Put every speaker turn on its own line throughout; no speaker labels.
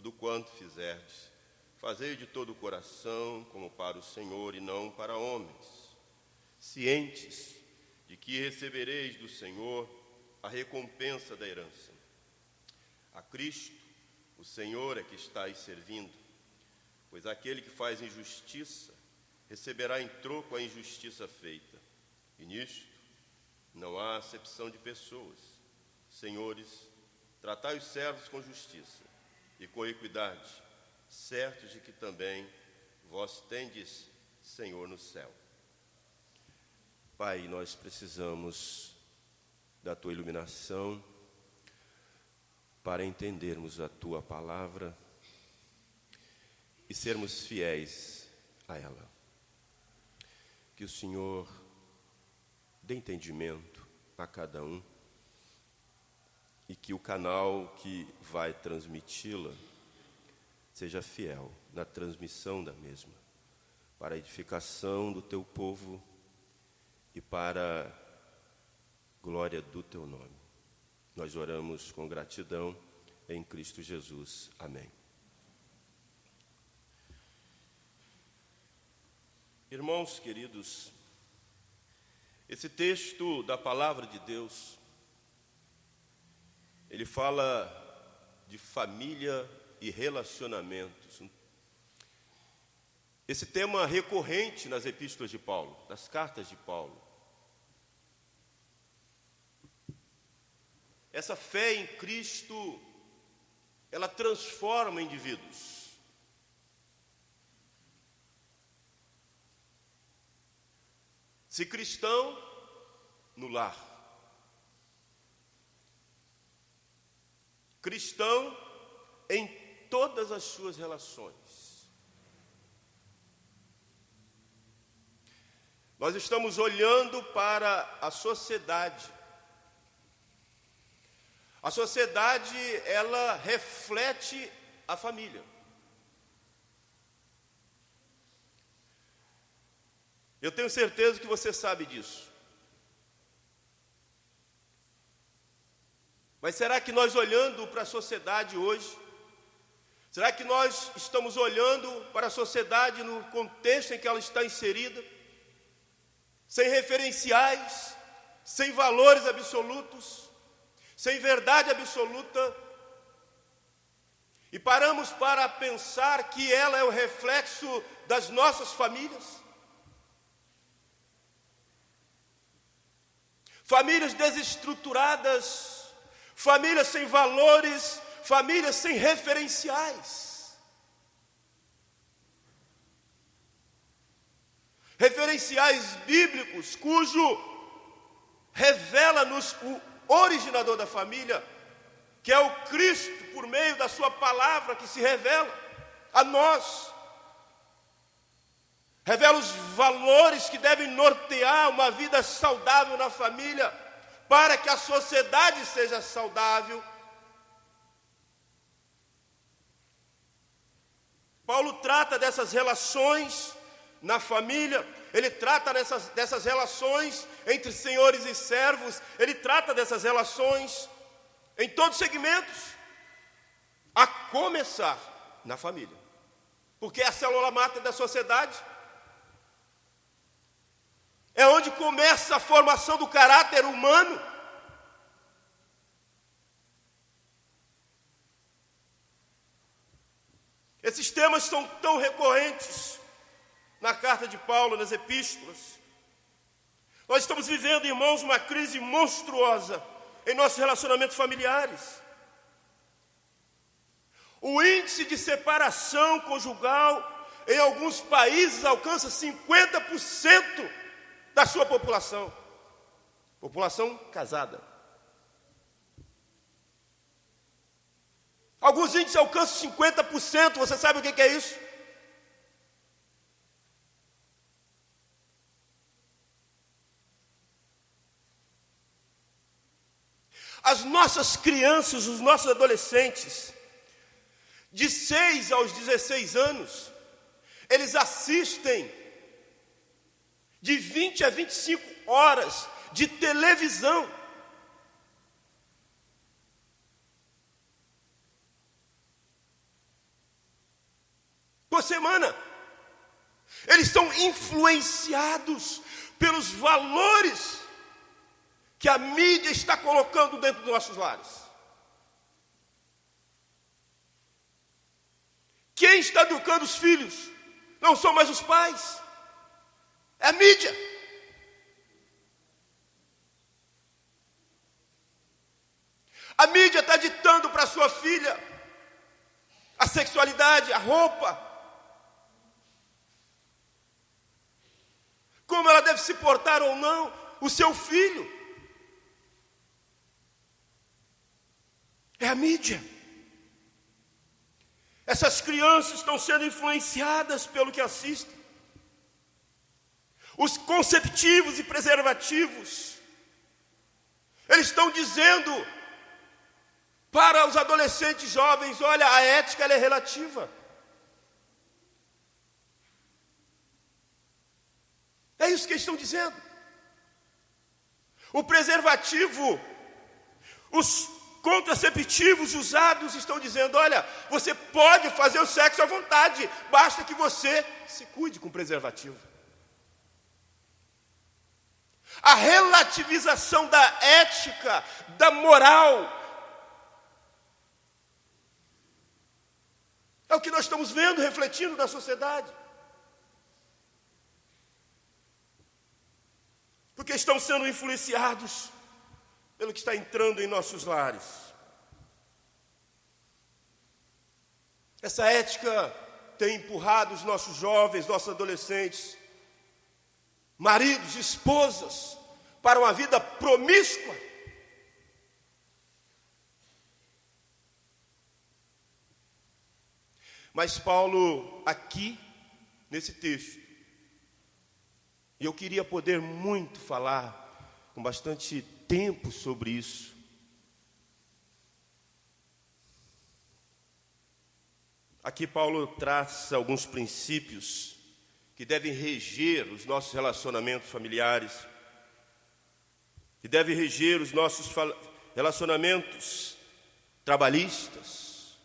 tudo quanto fizerdes, fazei de todo o coração, como para o Senhor e não para homens, cientes de que recebereis do Senhor a recompensa da herança. A Cristo, o Senhor, é que estáis servindo, pois aquele que faz injustiça receberá em troco a injustiça feita. E nisto não há acepção de pessoas. Senhores, tratai os servos com justiça e com equidade, certos de que também vós tendes Senhor no céu. Pai, nós precisamos da Tua iluminação para entendermos a Tua palavra e sermos fiéis a ela. Que o Senhor dê entendimento a cada um e que o canal que vai transmiti-la seja fiel na transmissão da mesma, para a edificação do Teu povo e para a glória do Teu nome. Nós oramos com gratidão em Cristo Jesus. Amém. Irmãos queridos, esse texto da palavra de Deus, ele fala de família e relacionamentos. Esse tema recorrente nas epístolas de Paulo, nas cartas de Paulo. Essa fé em Cristo, ela transforma indivíduos. Se cristão, no lar. Cristão em todas as suas relações. Nós estamos olhando para a sociedade. A sociedade, ela reflete a família. Eu tenho certeza que você sabe disso. Mas será que nós olhando para a sociedade hoje, será que nós estamos olhando para a sociedade no contexto em que ela está inserida, sem referenciais, sem valores absolutos, sem verdade absoluta, e paramos para pensar que ela é o reflexo das nossas famílias? Famílias desestruturadas, famílias sem valores, famílias sem referenciais. Referenciais bíblicos, cujo revela-nos o originador da família, que é o Cristo, por meio da sua palavra que se revela a nós. Revela os valores que devem nortear uma vida saudável na família, para que a sociedade seja saudável. Paulo trata dessas relações na família, ele trata dessas relações entre senhores e servos, ele trata dessas relações em todos os segmentos, a começar na família, porque é a célula máter da sociedade. É onde começa a formação do caráter humano. Esses temas são tão recorrentes na carta de Paulo, nas epístolas. Nós estamos vivendo, irmãos, uma crise monstruosa em nossos relacionamentos familiares. O índice de separação conjugal em alguns países alcança 50% da sua população. População casada. Alguns índices alcançam 50%. Você sabe o que é isso? As nossas crianças, os nossos adolescentes, de 6 aos 16 anos, eles assistem de 20 a 25 horas de televisão. semana. Eles são influenciados pelos valores que a mídia está colocando dentro dos nossos lares. Quem está educando os filhos não são mais os pais, é a mídia. A mídia está ditando para sua filha a sexualidade, a roupa, como ela deve se portar ou não, o seu filho. É a mídia. Essas crianças estão sendo influenciadas pelo que assistem. Os conceptivos e preservativos, eles estão dizendo para os adolescentes jovens: olha, a ética ela é relativa. É isso que eles estão dizendo. O preservativo, os contraceptivos usados estão dizendo: olha, você pode fazer o sexo à vontade, basta que você se cuide com preservativo. A relativização da ética, da moral, é o que nós estamos vendo, refletindo na sociedade. Porque estão sendo influenciados pelo que está entrando em nossos lares. Essa ética tem empurrado os nossos jovens, nossos adolescentes, maridos, esposas, para uma vida promíscua. Mas Paulo, aqui, nesse texto, e eu queria poder muito falar com bastante tempo sobre isso. Aqui Paulo traça alguns princípios que devem reger os nossos relacionamentos familiares, que devem reger os nossos relacionamentos trabalhistas,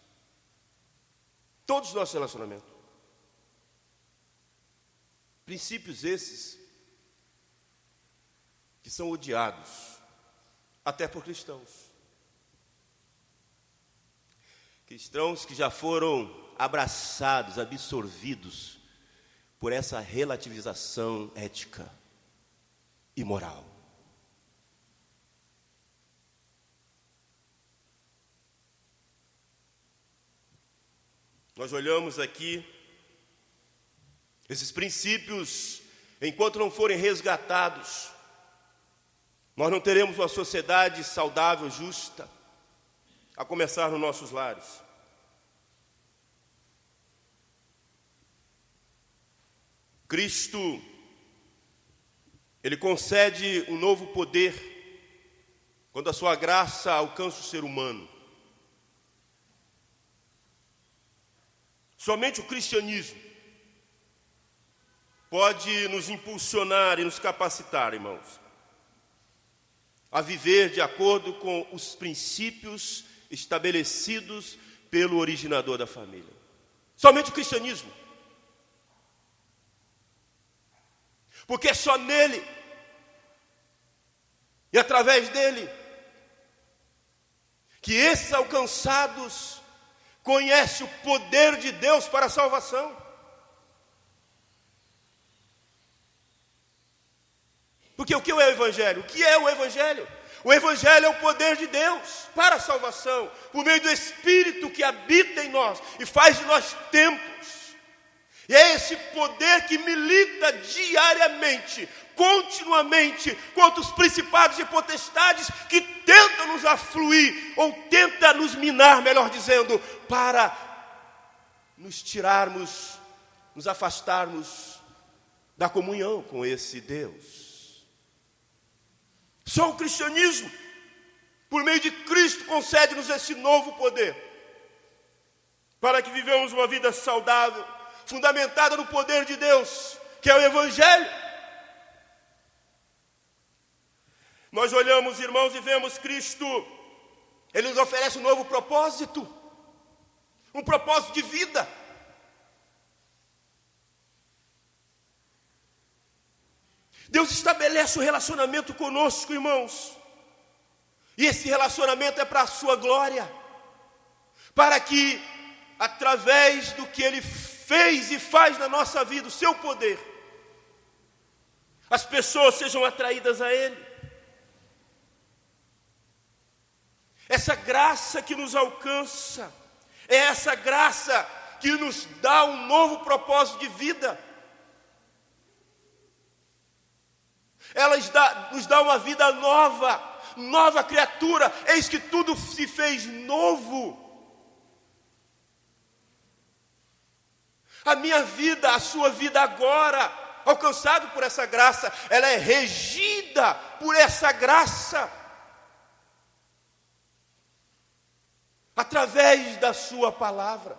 todos os nossos relacionamentos. Princípios esses que são odiados até por cristãos. Cristãos que já foram abraçados, absorvidos por essa relativização ética e moral. Nós olhamos aqui esses princípios, enquanto não forem resgatados, nós não teremos uma sociedade saudável, justa, a começar nos nossos lares. Cristo, Ele concede um novo poder quando a sua graça alcança o ser humano. Somente o cristianismo pode nos impulsionar e nos capacitar, irmãos, a viver de acordo com os princípios estabelecidos pelo originador da família. Somente o cristianismo. Porque é só nele e através dele que esses alcançados conhecem o poder de Deus para a salvação. Porque o que é o Evangelho? O que é o Evangelho? O Evangelho é o poder de Deus para a salvação, por meio do Espírito que habita em nós e faz de nós templos. E é esse poder que milita diariamente, continuamente, contra os principados e potestades que tentam nos afluir, ou tentam nos minar, melhor dizendo, para nos tirarmos, nos afastarmos da comunhão com esse Deus. Só o cristianismo, por meio de Cristo, concede-nos esse novo poder, para que vivamos uma vida saudável, fundamentada no poder de Deus, que é o Evangelho. Nós olhamos, irmãos, e vemos Cristo, Ele nos oferece um novo propósito, um propósito de vida. Deus estabelece um relacionamento conosco, irmãos. E esse relacionamento é para a sua glória. Para que, através do que Ele fez e faz na nossa vida, o seu poder, as pessoas sejam atraídas a Ele. Essa graça que nos alcança, é essa graça que nos dá um novo propósito de vida. Ela nos dá uma vida nova, nova criatura. Eis que tudo se fez novo. A minha vida, a sua vida agora, alcançado por essa graça, ela é regida por essa graça. Através da sua palavra.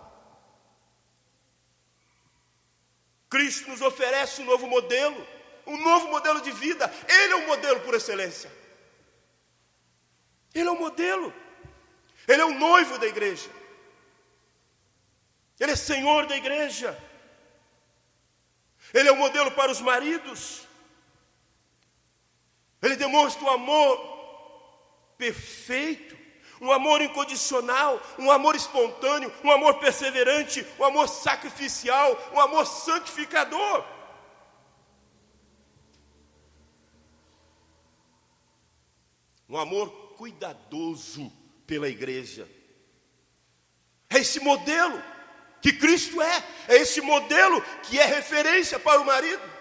Cristo nos oferece um novo modelo de vida. Ele é o modelo por excelência. Ele é o modelo. Ele é o noivo da igreja. Ele é Senhor da igreja. Ele é o modelo para os maridos. Ele demonstra um amor perfeito, um amor incondicional, um amor espontâneo, um amor perseverante, um amor sacrificial, um amor santificador. Um amor cuidadoso pela igreja. É esse modelo que Cristo é esse modelo que é referência para o marido.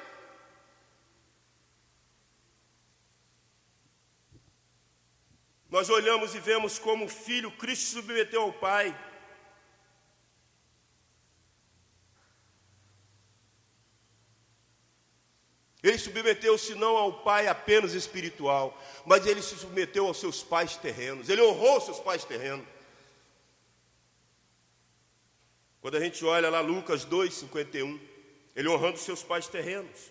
Nós olhamos e vemos como o filho, Cristo se submeteu ao Pai. Ele submeteu-se não ao Pai apenas espiritual, mas ele se submeteu aos seus pais terrenos. Ele honrou os seus pais terrenos. Quando a gente olha lá Lucas 2:51, ele honrando os seus pais terrenos.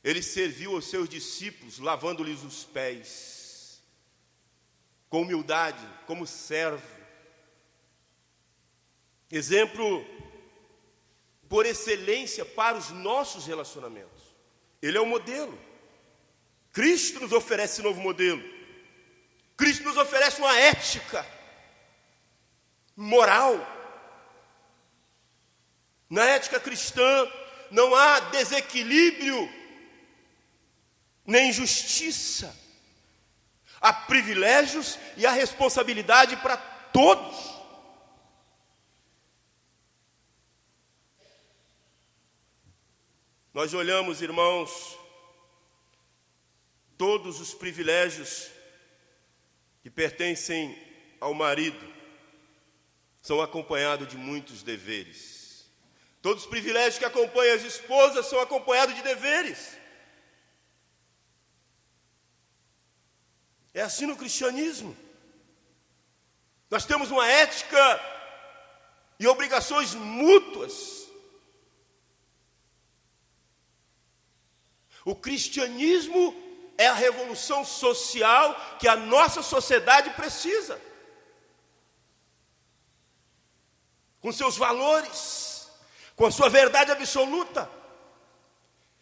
Ele serviu aos seus discípulos, lavando-lhes os pés, com humildade, como servo. Exemplo por excelência para os nossos relacionamentos. Ele é o modelo. Cristo nos oferece esse novo modelo. Cristo nos oferece uma ética moral. Na ética cristã não há desequilíbrio nem injustiça. Há privilégios e há responsabilidade para todos. Nós olhamos, irmãos, todos os privilégios que pertencem ao marido são acompanhados de muitos deveres. Todos os privilégios que acompanham as esposas são acompanhados de deveres. É assim no cristianismo. Nós temos uma ética e obrigações mútuas. O cristianismo é a revolução social que a nossa sociedade precisa. Com seus valores, com a sua verdade absoluta,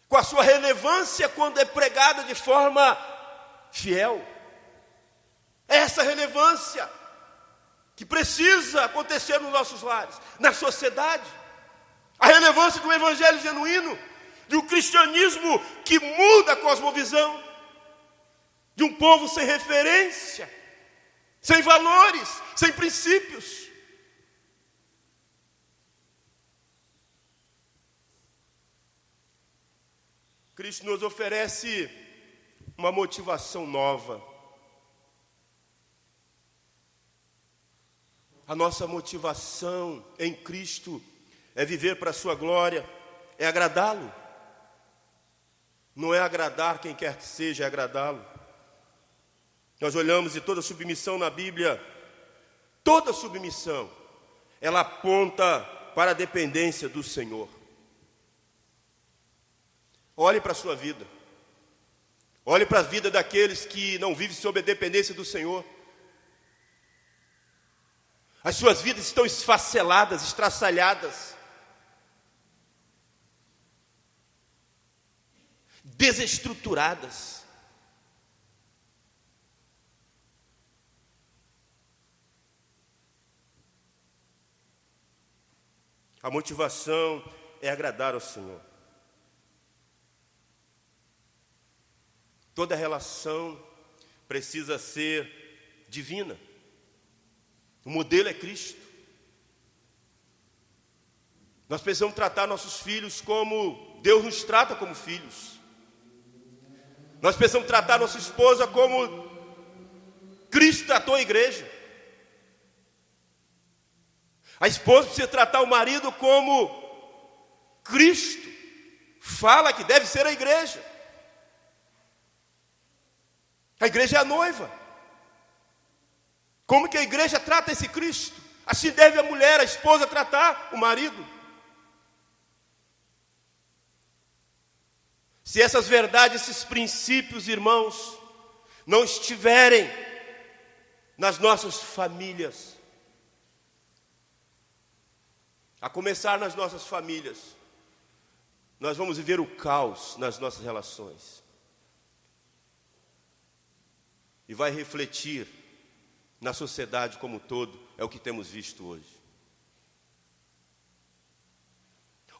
com a sua relevância quando é pregada de forma fiel. É essa relevância que precisa acontecer nos nossos lares, na sociedade. A relevância do evangelho genuíno, de um cristianismo que muda a cosmovisão, de um povo sem referência, sem valores, sem princípios. Cristo nos oferece uma motivação nova. A nossa motivação em Cristo é viver para a sua glória, é agradá-lo. Não é agradar quem quer que seja, é agradá-lo. Nós olhamos e toda submissão na Bíblia, toda submissão, ela aponta para a dependência do Senhor. Olhe para a sua vida. Olhe para a vida daqueles que não vivem sob a dependência do Senhor. As suas vidas estão esfaceladas, estraçalhadas. desestruturadas. A motivação é agradar ao Senhor. Toda relação precisa ser divina. O modelo é Cristo. Nós precisamos tratar nossos filhos como Deus nos trata como filhos. Nós precisamos tratar nossa esposa como Cristo tratou a igreja. A esposa precisa tratar o marido como Cristo fala que deve ser a igreja. A igreja é a noiva. Como que a igreja trata esse Cristo? Assim deve a mulher, a esposa, tratar o marido. Se essas verdades, esses princípios, irmãos, não estiverem nas nossas famílias, a começar nas nossas famílias, nós vamos viver o caos nas nossas relações. E vai refletir na sociedade como um todo, é o que temos visto hoje.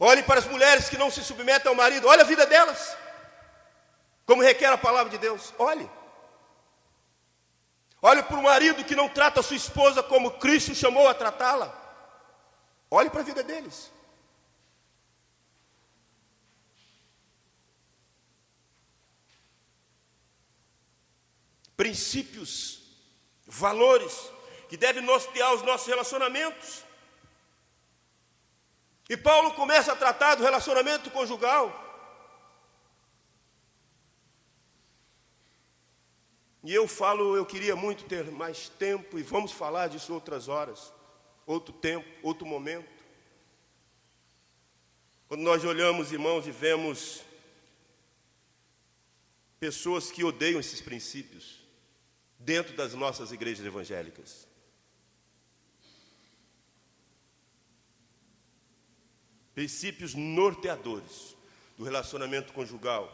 Olhe para as mulheres que não se submetem ao marido, olhe a vida delas, como requer a palavra de Deus, olhe. Olhe para o marido que não trata a sua esposa como Cristo chamou a tratá-la, olhe para a vida deles. Princípios, valores que devem nortear os nossos relacionamentos. E Paulo começa a tratar do relacionamento conjugal. E eu queria muito ter mais tempo, e vamos falar disso outras horas, outro tempo, outro momento. Quando nós olhamos, irmãos, e vemos pessoas que odeiam esses princípios dentro das nossas igrejas evangélicas. Princípios norteadores do relacionamento conjugal.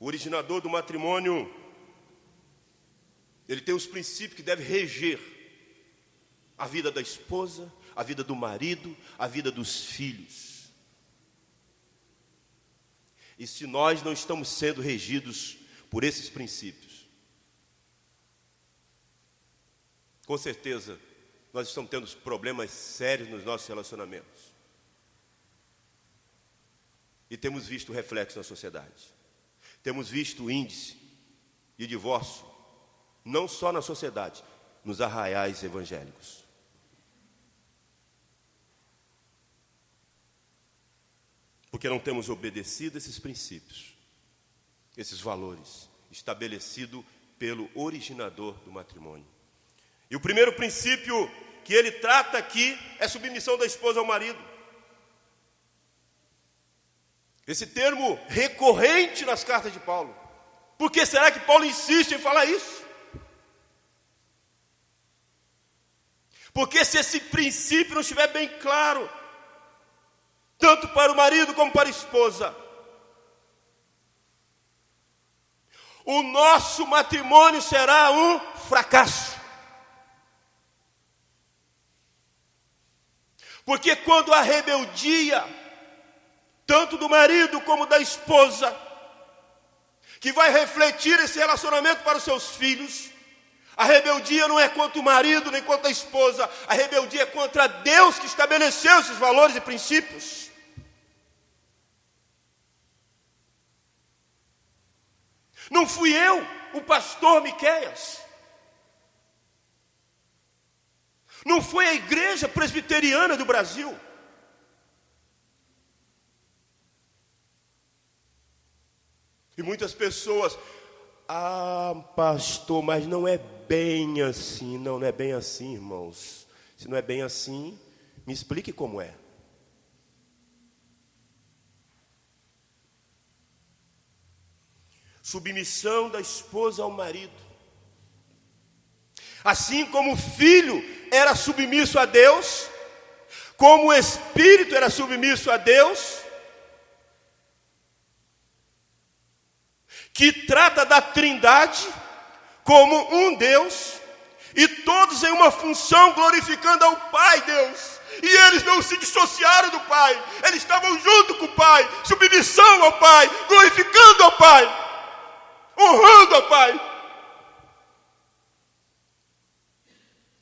O originador do matrimônio, ele tem os princípios que devem reger a vida da esposa, a vida do marido, a vida dos filhos. E se nós não estamos sendo regidos por esses princípios, com certeza nós estamos tendo problemas sérios nos nossos relacionamentos. E temos visto reflexo na sociedade. Temos visto o índice de divórcio, não só na sociedade, nos arraiais evangélicos. Porque não temos obedecido esses princípios, esses valores, estabelecidos pelo originador do matrimônio. E o primeiro princípio que ele trata aqui é submissão da esposa ao marido. Esse termo recorrente nas cartas de Paulo. Por que será que Paulo insiste em falar isso? Porque se esse princípio não estiver bem claro, tanto para o marido como para a esposa, o nosso matrimônio será um fracasso. Porque quando a rebeldia, tanto do marido como da esposa, que vai refletir esse relacionamento para os seus filhos, a rebeldia não é contra o marido nem contra a esposa, a rebeldia é contra Deus que estabeleceu esses valores e princípios. Não fui eu, o pastor Miqueias. Não foi a igreja presbiteriana do Brasil. E muitas pessoas, pastor, mas não é bem assim. Não é bem assim, irmãos. Se não é bem assim, me explique como é. Submissão da esposa ao marido. Assim como o filho era submisso a Deus, como o espírito era submisso a Deus, que trata da Trindade como um Deus, e todos em uma função glorificando ao Pai Deus. E eles não se dissociaram do Pai, eles estavam junto com o Pai, submissão ao Pai, glorificando ao Pai, honrando ao Pai.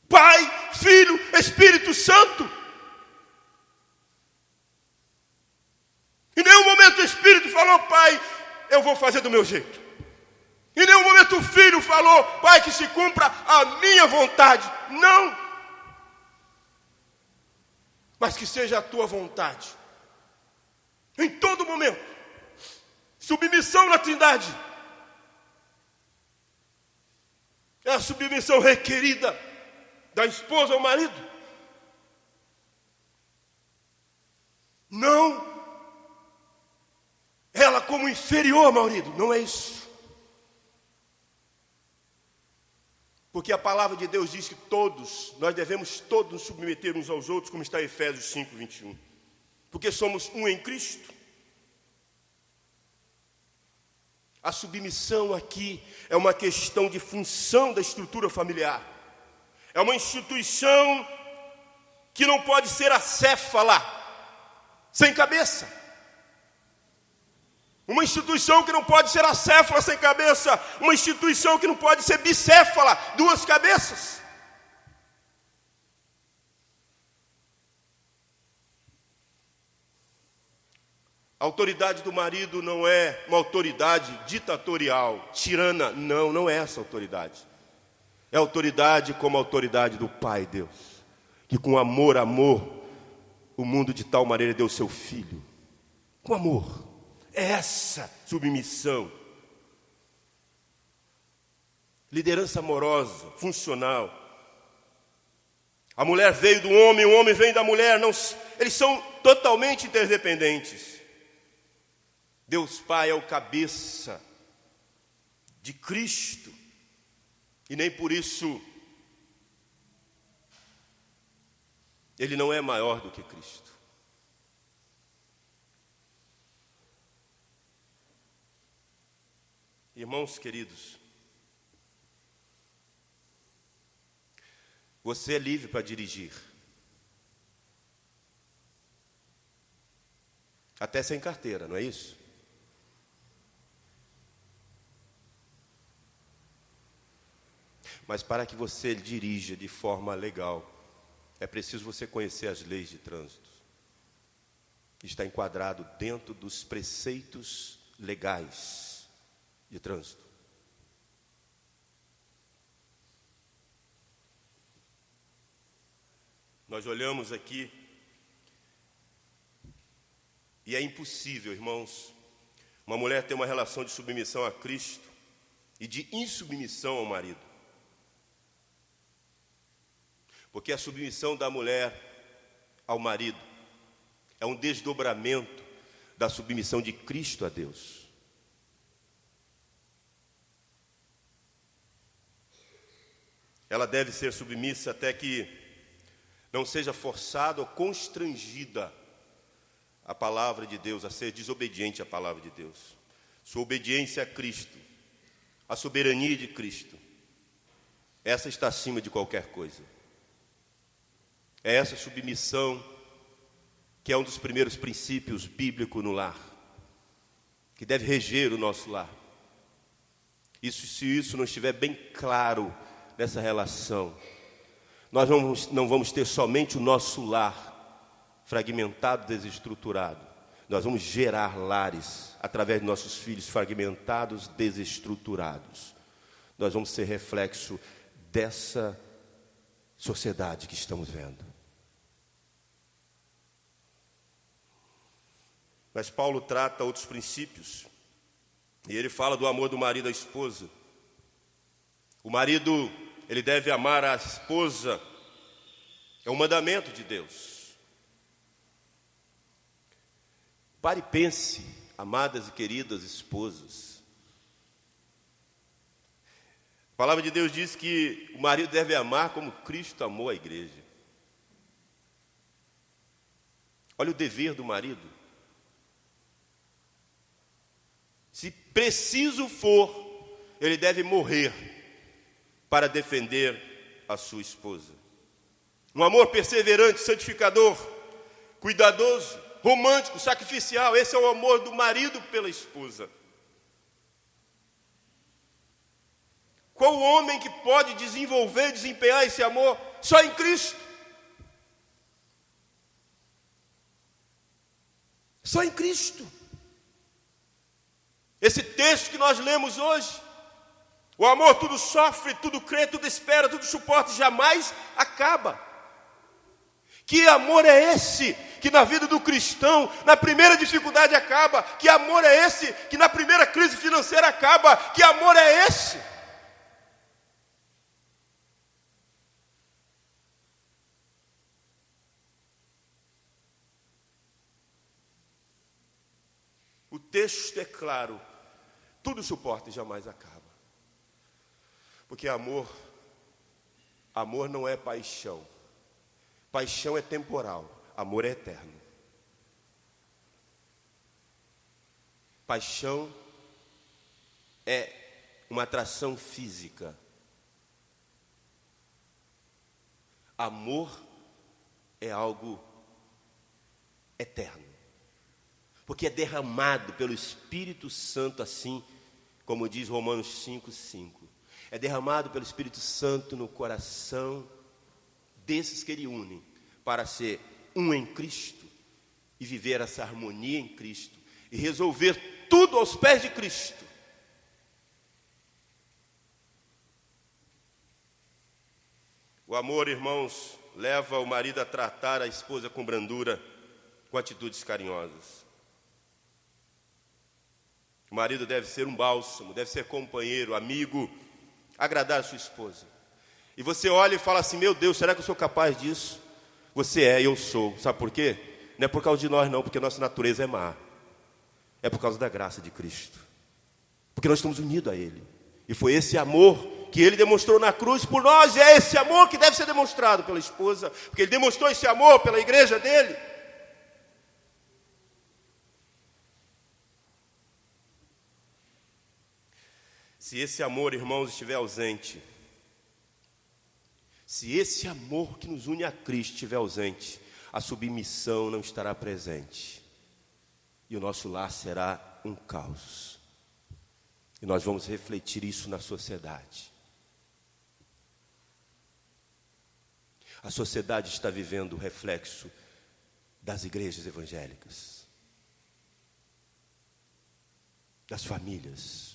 Pai, Filho, Espírito Santo. Em nenhum momento o Espírito falou: Pai, eu vou fazer do meu jeito. Em nenhum momento o Filho falou: Pai, que se cumpra a minha vontade. Não. Mas que seja a tua vontade. Em todo momento. Submissão na Trindade. É a submissão requerida da esposa ao marido. Não ela como inferior ao marido. Não é isso. Porque a palavra de Deus diz que nós devemos todos nos submeter uns aos outros, como está em Efésios 5, 21. Porque somos um em Cristo. A submissão aqui é uma questão de função da estrutura familiar. É uma instituição que não pode ser acéfala, sem cabeça. Uma instituição que não pode ser acéfala, sem cabeça. Uma instituição que não pode ser bicéfala, duas cabeças. A autoridade do marido não é uma autoridade ditatorial, tirana. Não, não é essa autoridade. É autoridade como a autoridade do Pai Deus, que com amor, o mundo de tal maneira deu seu Filho. Com amor. É essa submissão. Liderança amorosa, funcional. A mulher veio do homem, o homem vem da mulher. Não, eles são totalmente interdependentes. Deus Pai é o cabeça de Cristo. E nem por isso Ele não é maior do que Cristo. Irmãos queridos, você é livre para dirigir. Até sem carteira, não é isso? Mas para que você dirija de forma legal, é preciso você conhecer as leis de trânsito. Está enquadrado dentro dos preceitos legais de trânsito. Nós olhamos aqui e é impossível, irmãos, uma mulher ter uma relação de submissão a Cristo e de insubmissão ao marido. Porque a submissão da mulher ao marido é um desdobramento da submissão de Cristo a Deus. Ela deve ser submissa até que não seja forçada ou constrangida a palavra de Deus, a ser desobediente à palavra de Deus. Sua obediência a Cristo, a soberania de Cristo, essa está acima de qualquer coisa. É essa submissão que é um dos primeiros princípios bíblicos no lar, que deve reger o nosso lar. Se isso não estiver bem claro nessa relação, nós não vamos ter somente o nosso lar fragmentado, desestruturado. Nós vamos gerar lares através de nossos filhos fragmentados, desestruturados. Nós vamos ser reflexo dessa sociedade que estamos vendo. Mas Paulo trata outros princípios. E ele fala do amor do marido à esposa. O marido, ele deve amar a esposa. É um mandamento de Deus. Pare e pense, amadas e queridas esposas. A palavra de Deus diz que o marido deve amar como Cristo amou a igreja. Olha o dever do marido. Se preciso for, ele deve morrer para defender a sua esposa. Um amor perseverante, santificador, cuidadoso, romântico, sacrificial. Esse é o amor do marido pela esposa. Qual homem que pode desenvolver, desempenhar esse amor? Só em Cristo. Só em Cristo. Esse texto que nós lemos hoje, o amor tudo sofre, tudo crê, tudo espera, tudo suporta, jamais acaba. Que amor é esse que na vida do cristão, na primeira dificuldade acaba? Que amor é esse que na primeira crise financeira acaba? Que amor é esse? O texto é claro, tudo suporta e jamais acaba. Porque amor não é paixão. Paixão é temporal, amor é eterno. Paixão é uma atração física. Amor é algo eterno. Porque é derramado pelo Espírito Santo, assim como diz Romanos 5:5. É derramado pelo Espírito Santo no coração desses que ele une para ser um em Cristo e viver essa harmonia em Cristo e resolver tudo aos pés de Cristo. O amor, irmãos, leva o marido a tratar a esposa com brandura, com atitudes carinhosas. O marido deve ser um bálsamo, deve ser companheiro, amigo, agradar a sua esposa. E você olha e fala assim: meu Deus, será que eu sou capaz disso? Você é, eu sou. Sabe por quê? Não é por causa de nós não, porque nossa natureza é má. É por causa da graça de Cristo. Porque nós estamos unidos a Ele. E foi esse amor que Ele demonstrou na cruz por nós. E é esse amor que deve ser demonstrado pela esposa. Porque Ele demonstrou esse amor pela igreja dEle. Se esse amor, irmãos, estiver ausente, se esse amor que nos une a Cristo estiver ausente, a submissão não estará presente. E o nosso lar será um caos. E nós vamos refletir isso na sociedade. A sociedade está vivendo o reflexo das igrejas evangélicas, das famílias.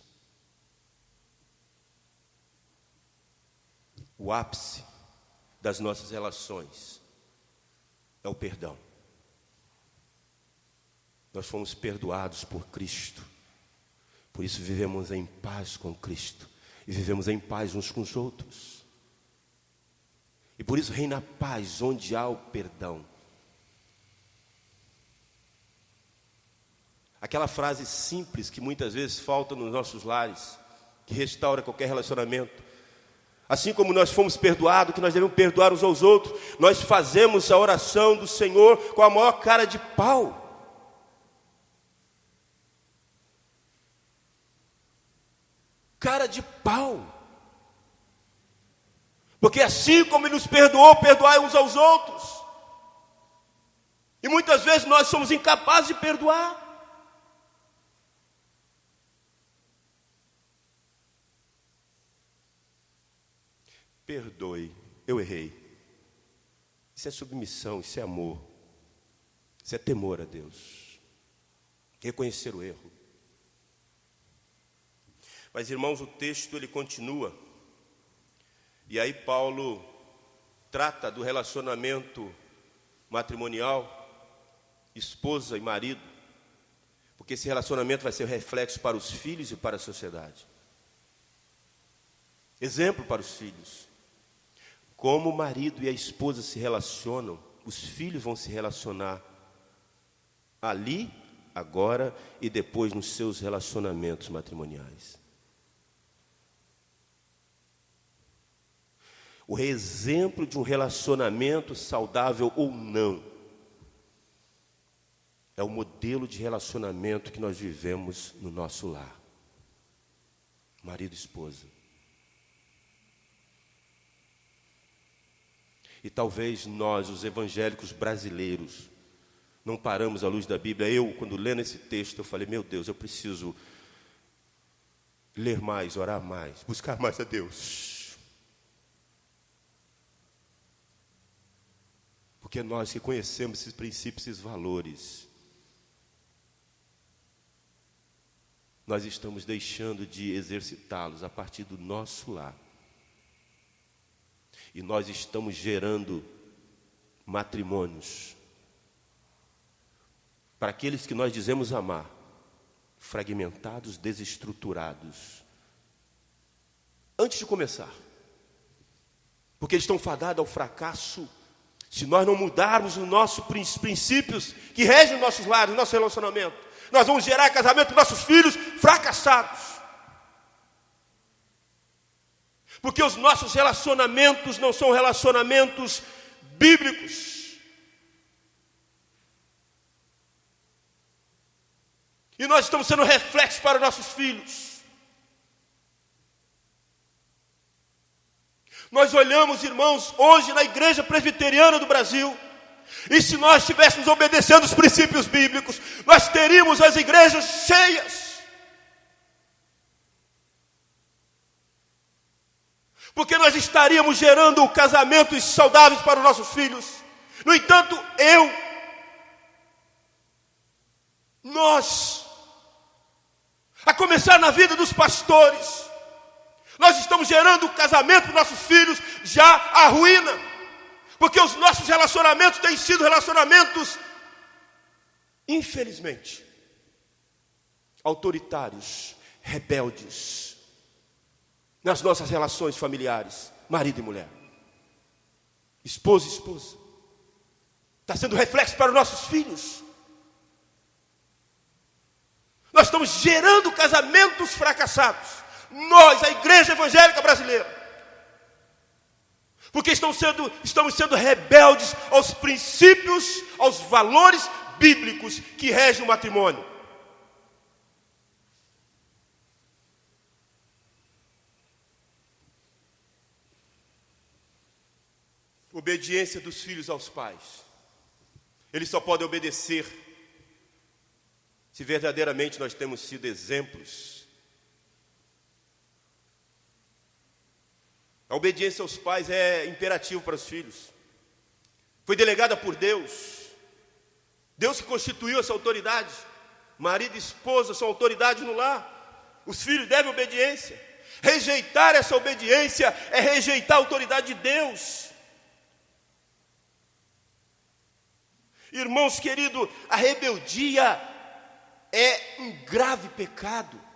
O ápice das nossas relações é o perdão. Nós fomos perdoados por Cristo. Por isso vivemos em paz com Cristo. E vivemos em paz uns com os outros. E por isso reina a paz onde há o perdão. Aquela frase simples que muitas vezes falta nos nossos lares, que restaura qualquer relacionamento. Assim como nós fomos perdoados, que nós devemos perdoar uns aos outros, nós fazemos a oração do Senhor com a maior cara de pau. Cara de pau. Porque assim como Ele nos perdoou, perdoai uns aos outros. E muitas vezes nós somos incapazes de perdoar. Perdoe, eu errei. Isso é submissão, isso é amor. Isso é temor a Deus. Reconhecer o erro. Mas, irmãos, o texto ele continua. E aí Paulo trata do relacionamento matrimonial, esposa e marido. Porque esse relacionamento vai ser reflexo para os filhos e para a sociedade. Exemplo para os filhos. Como o marido e a esposa se relacionam, os filhos vão se relacionar ali, agora e depois nos seus relacionamentos matrimoniais. O exemplo de um relacionamento saudável ou não é o modelo de relacionamento que nós vivemos no nosso lar. marido e esposa. E talvez nós, os evangélicos brasileiros, não paramos à luz da Bíblia. Eu, quando lendo esse texto, eu falei, meu Deus, eu preciso ler mais, orar mais, buscar mais a Deus. Porque nós que conhecemos esses princípios, esses valores, nós estamos deixando de exercitá-los a partir do nosso lar. E nós estamos gerando matrimônios para aqueles que nós dizemos amar, fragmentados, desestruturados, antes de começar. Porque eles estão fadados ao fracasso se nós não mudarmos os nossos princípios que regem os nossos lares, o nosso relacionamento. Nós vamos gerar casamento dos nossos filhos fracassados. Porque os nossos relacionamentos não são relacionamentos bíblicos. E nós estamos sendo reflexos para os nossos filhos. Nós olhamos, irmãos, hoje na Igreja Presbiteriana do Brasil, e se nós estivéssemos obedecendo os princípios bíblicos, nós teríamos as igrejas cheias. Porque nós estaríamos gerando casamentos saudáveis para os nossos filhos. No entanto, nós, a começar na vida dos pastores, nós estamos gerando casamento para os nossos filhos já à ruína. Porque os nossos relacionamentos têm sido relacionamentos, infelizmente, autoritários, rebeldes, nas nossas relações familiares, marido e mulher, esposo e esposa. Está sendo reflexo para os nossos filhos. Nós estamos gerando casamentos fracassados. Nós, a igreja evangélica brasileira. Porque estamos sendo rebeldes aos princípios, aos valores bíblicos que regem o matrimônio. Obediência dos filhos aos pais. Eles só podem obedecer se verdadeiramente nós temos sido exemplos. A obediência aos pais é imperativo para os filhos. Foi delegada por Deus. Deus que constituiu essa autoridade. Marido e esposa são autoridades no lar. Os filhos devem obediência. Rejeitar essa obediência é rejeitar a autoridade de Deus. Irmãos queridos, a rebeldia é um grave pecado.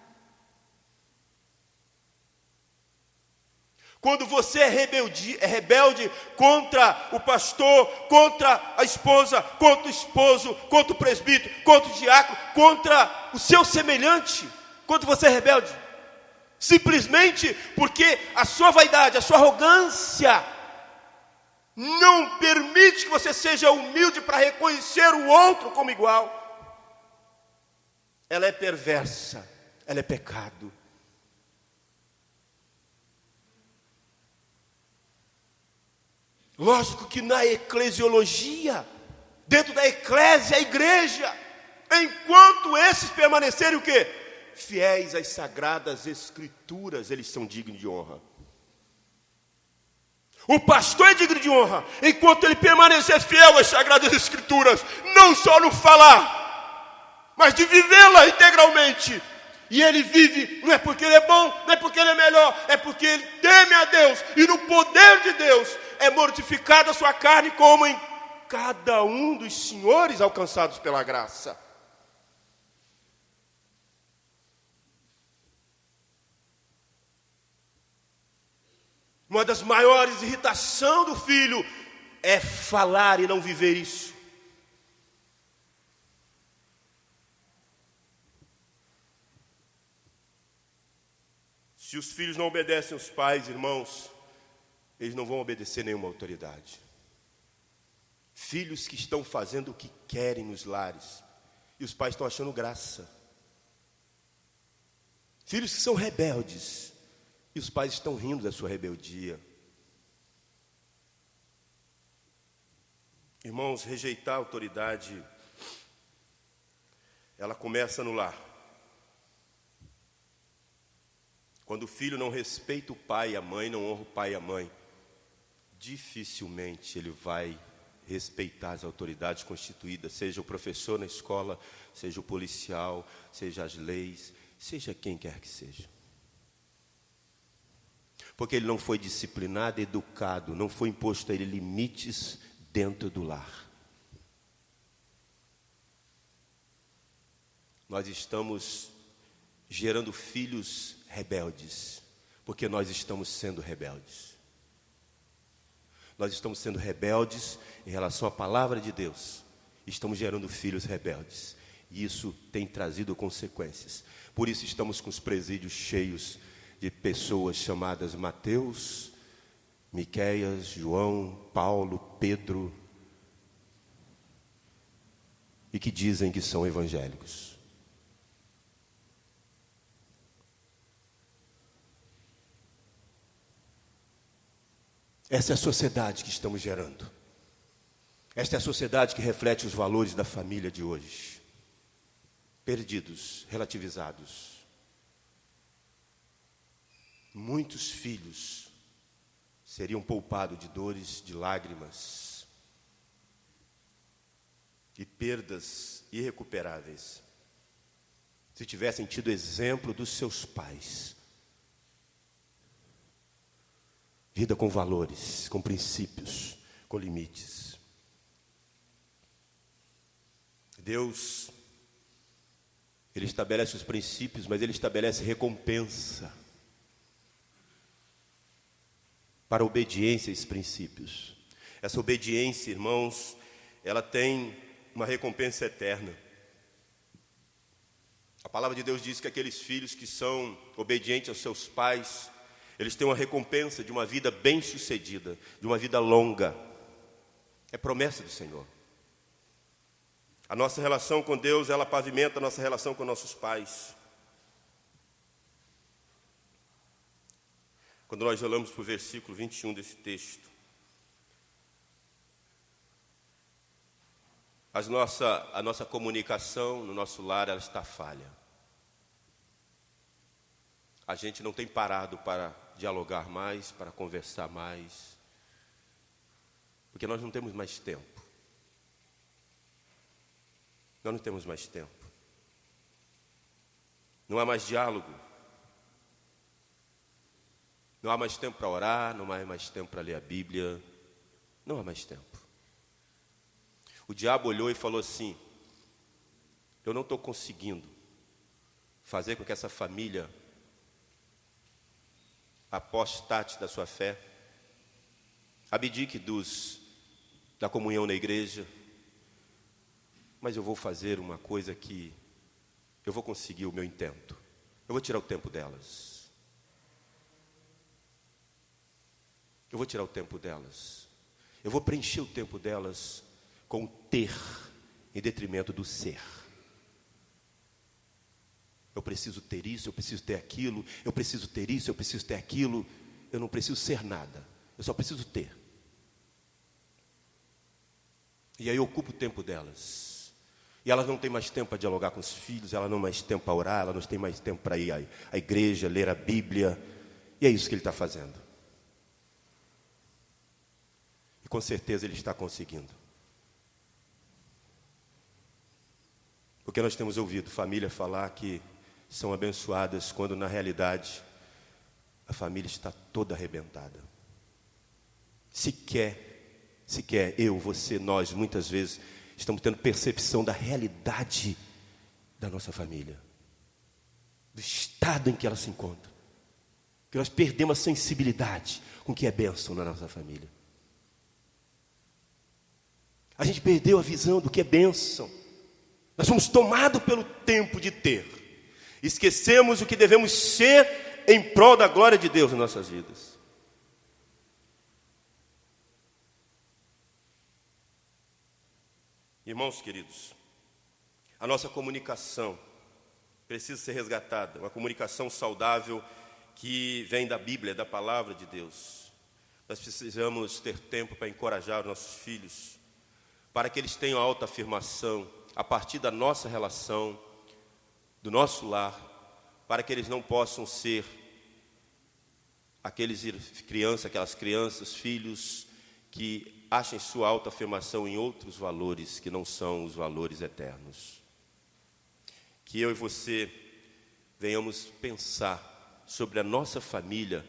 Quando você é rebelde contra o pastor, contra a esposa, contra o esposo, contra o presbítero, contra o diácono, contra o seu semelhante, quando você é rebelde, simplesmente porque a sua vaidade, a sua arrogância não permite que você seja humilde para reconhecer o outro como igual, ela é perversa, ela é pecado. Lógico que na eclesiologia, dentro da eclésia, a igreja, enquanto esses permanecerem o quê? Fiéis às sagradas escrituras, eles são dignos de honra. O pastor é digno de honra, enquanto ele permanecer fiel às sagradas escrituras, não só no falar, mas de vivê-la integralmente. E ele vive, não é porque ele é bom, não é porque ele é melhor, é porque ele teme a Deus, e no poder de Deus é mortificada a sua carne, como em cada um dos senhores alcançados pela graça. Uma das maiores irritações do filho é falar e não viver isso. Se os filhos não obedecem aos pais, irmãos, eles não vão obedecer nenhuma autoridade. Filhos que estão fazendo o que querem nos lares, e os pais estão achando graça. Filhos que são rebeldes, e os pais estão rindo da sua rebeldia. Irmãos, rejeitar a autoridade, ela começa no lar. Quando o filho não respeita o pai e a mãe, não honra o pai e a mãe, dificilmente ele vai respeitar as autoridades constituídas, seja o professor na escola, seja o policial, seja as leis, seja quem quer que seja. Porque ele não foi disciplinado, educado, não foi imposto a ele limites dentro do lar. Nós estamos gerando filhos rebeldes, porque nós estamos sendo rebeldes. Nós estamos sendo rebeldes em relação à palavra de Deus. Estamos gerando filhos rebeldes. E isso tem trazido consequências. Por isso estamos com os presídios cheios de pessoas chamadas Mateus, Miqueias, João, Paulo, Pedro, e que dizem que são evangélicos. Essa é a sociedade que estamos gerando. Esta é a sociedade que reflete os valores da família de hoje. Perdidos, relativizados. Muitos filhos seriam poupados de dores, de lágrimas e perdas irrecuperáveis se tivessem tido exemplo dos seus pais. Vida com valores, com princípios, com limites. Deus, Ele estabelece os princípios, mas Ele estabelece recompensa para a obediência a esses princípios. Essa obediência, irmãos, ela tem uma recompensa eterna. A palavra de Deus diz que aqueles filhos que são obedientes aos seus pais, eles têm uma recompensa de uma vida bem-sucedida, de uma vida longa. É promessa do Senhor. A nossa relação com Deus, ela pavimenta a nossa relação com nossos pais. Quando nós olhamos para o versículo 21 desse texto, a nossa comunicação no nosso lar, ela está falha. A gente não tem parado para dialogar mais, para conversar mais, porque nós não temos mais tempo. Nós não temos mais tempo. Não há mais diálogo. Não há mais tempo para orar, não há mais tempo para ler a Bíblia. Não há mais tempo. O diabo olhou e falou assim: eu não estou conseguindo fazer com que essa família apostate da sua fé, abdique da comunhão na igreja, mas eu vou fazer uma coisa que eu vou conseguir o meu intento. Eu vou tirar o tempo delas. Eu vou tirar o tempo delas. Eu vou preencher o tempo delas com o ter, em detrimento do ser. Eu preciso ter isso, eu preciso ter aquilo, eu preciso ter isso, eu preciso ter aquilo. Eu não preciso ser nada, eu só preciso ter. E aí eu ocupo o tempo delas. E elas não têm mais tempo para dialogar com os filhos, elas não têm mais tempo para orar, elas não têm mais tempo para ir à igreja, ler a Bíblia. E é isso que ele está fazendo. E com certeza ele está conseguindo. Porque nós temos ouvido família falar que são abençoadas, quando na realidade a família está toda arrebentada. Sequer eu, você, nós, muitas vezes estamos tendo percepção da realidade da nossa família, do estado em que ela se encontra, que nós perdemos a sensibilidade com o que é bênção na nossa família. A gente perdeu a visão do que é bênção. Nós somos tomados pelo tempo de ter. Esquecemos o que devemos ser em prol da glória de Deus em nossas vidas. Irmãos queridos, a nossa comunicação precisa ser resgatada, uma comunicação saudável que vem da Bíblia, da palavra de Deus. Nós precisamos ter tempo para encorajar os nossos filhos, para que eles tenham autoafirmação a partir da nossa relação, do nosso lar, para que eles não possam ser aquelas crianças, filhos, que achem sua autoafirmação em outros valores que não são os valores eternos. Que eu e você venhamos pensar sobre a nossa família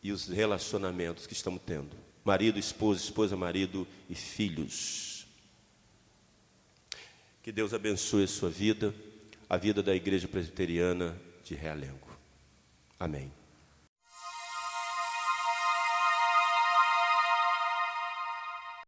e os relacionamentos que estamos tendo. Marido, esposa, esposa, marido e filhos. Que Deus abençoe a sua vida, a vida da Igreja Presbiteriana de Realengo. Amém.